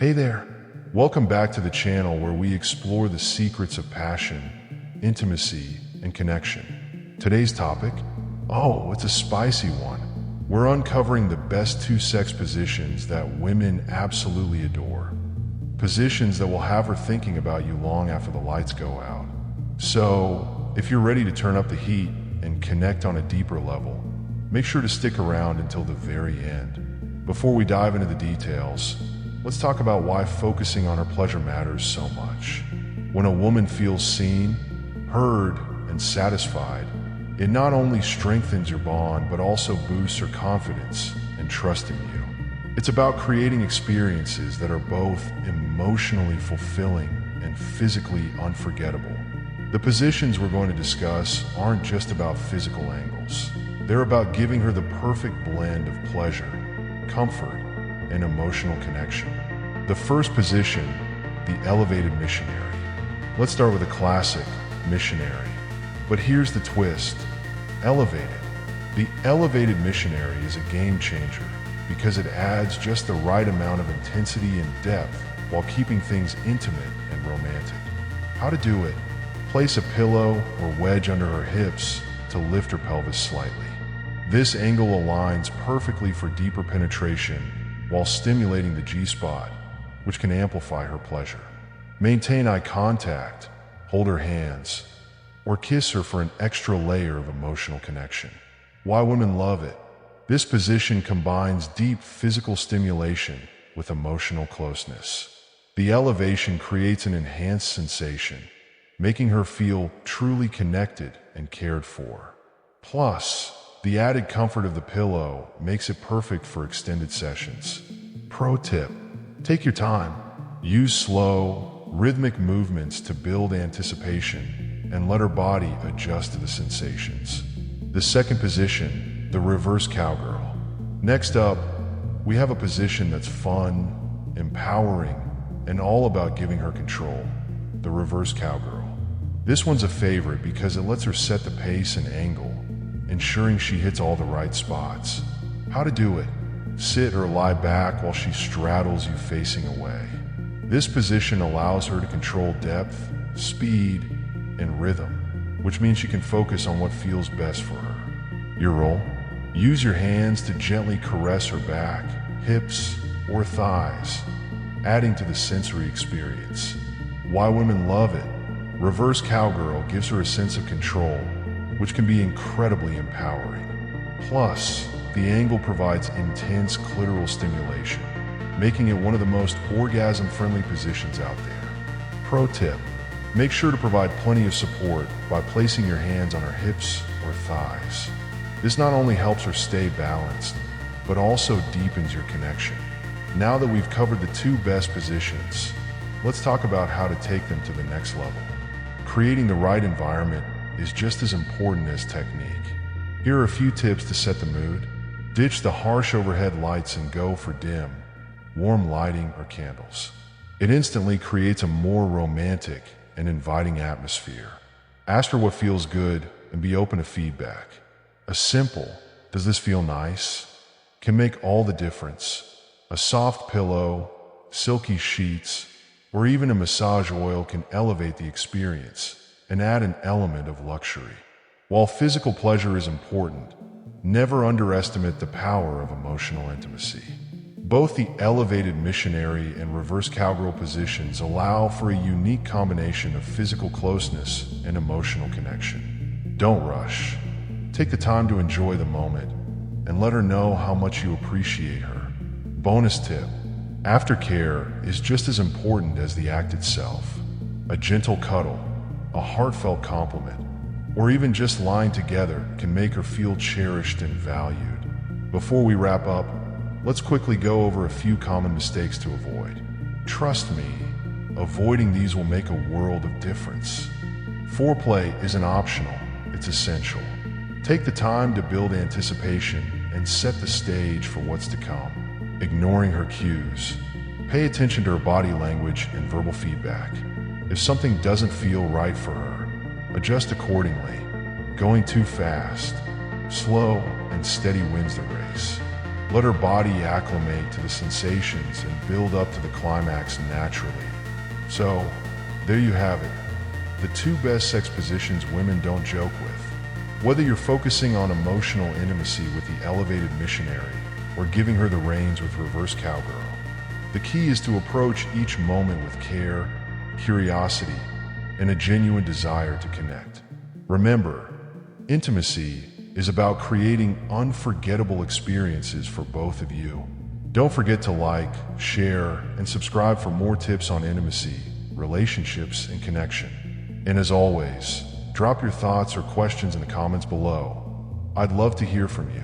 Hey there! Welcome back to the channel where we explore the secrets of passion, intimacy, and connection. Today's topic? Oh, it's a spicy one. We're uncovering the best two-sex positions that women absolutely adore. Positions that will have her thinking about you long after the lights go out. So, if you're ready to turn up the heat and connect on a deeper level, make sure to stick around until the very end. Before we dive into the details, let's talk about why focusing on her pleasure matters so much. When a woman feels seen, heard, and satisfied, it not only strengthens your bond but also boosts her confidence and trust in you. It's about creating experiences that are both emotionally fulfilling and physically unforgettable. The positions we're going to discuss aren't just about physical angles. They're about giving her the perfect blend of pleasure, comfort, and emotional connection. The first position, the elevated missionary. Let's start with a classic, missionary. But here's the twist, elevated. The elevated missionary is a game changer because it adds just the right amount of intensity and depth while keeping things intimate and romantic. How to do it? Place a pillow or wedge under her hips to lift her pelvis slightly. This angle aligns perfectly for deeper penetration while stimulating the G-spot, which can amplify her pleasure. Maintain eye contact, hold her hands, or kiss her for an extra layer of emotional connection. Why women love it? This position combines deep physical stimulation with emotional closeness. The elevation creates an enhanced sensation, making her feel truly connected and cared for. Plus, the added comfort of the pillow makes it perfect for extended sessions. Pro tip: take your time. Use slow, rhythmic movements to build anticipation and let her body adjust to the sensations. The second position, the reverse cowgirl. Next up, we have a position that's fun, empowering, and all about giving her control, the reverse cowgirl. This one's a favorite because it lets her set the pace and angle, ensuring she hits all the right spots. How to do it? Sit or lie back while she straddles you facing away. This position allows her to control depth, speed, and rhythm, which means she can focus on what feels best for her. Your role? Use your hands to gently caress her back, hips, or thighs, adding to the sensory experience. Why women love it? Reverse cowgirl gives her a sense of control, which can be incredibly empowering. Plus, the angle provides intense clitoral stimulation, making it one of the most orgasm-friendly positions out there. Pro tip: make sure to provide plenty of support by placing your hands on her hips or thighs. This not only helps her stay balanced, but also deepens your connection. Now that we've covered the two best positions, let's talk about how to take them to the next level. Creating the right environment is just as important as technique. Here are a few tips to set the mood. Ditch the harsh overhead lights and go for dim, warm lighting or candles. It instantly creates a more romantic and inviting atmosphere. Ask her what feels good and be open to feedback. A simple, "Does this feel nice?" can make all the difference. A soft pillow, silky sheets, or even a massage oil can elevate the experience and add an element of luxury. While physical pleasure is important, never underestimate the power of emotional intimacy. Both the elevated missionary and reverse cowgirl positions allow for a unique combination of physical closeness and emotional connection. Don't rush. Take the time to enjoy the moment and let her know how much you appreciate her. Bonus tip: aftercare is just as important as the act itself. A gentle cuddle, a heartfelt compliment, or even just lying together can make her feel cherished and valued. Before we wrap up, let's quickly go over a few common mistakes to avoid. Trust me, avoiding these will make a world of difference. Foreplay isn't optional, it's essential. Take the time to build anticipation and set the stage for what's to come. Ignoring her cues. Pay attention to her body language and verbal feedback. If something doesn't feel right for her, adjust accordingly. Going too fast, slow, and steady wins the race. Let her body acclimate to the sensations and build up to the climax naturally. So, there you have it. The two best sex positions women don't joke with. Whether you're focusing on emotional intimacy with the elevated missionary or giving her the reins with reverse cowgirl, the key is to approach each moment with care, curiosity, and a genuine desire to connect. Remember, intimacy is about creating unforgettable experiences for both of you. Don't forget to like, share, and subscribe for more tips on intimacy, relationships, and connection. And as always, drop your thoughts or questions in the comments below. I'd love to hear from you.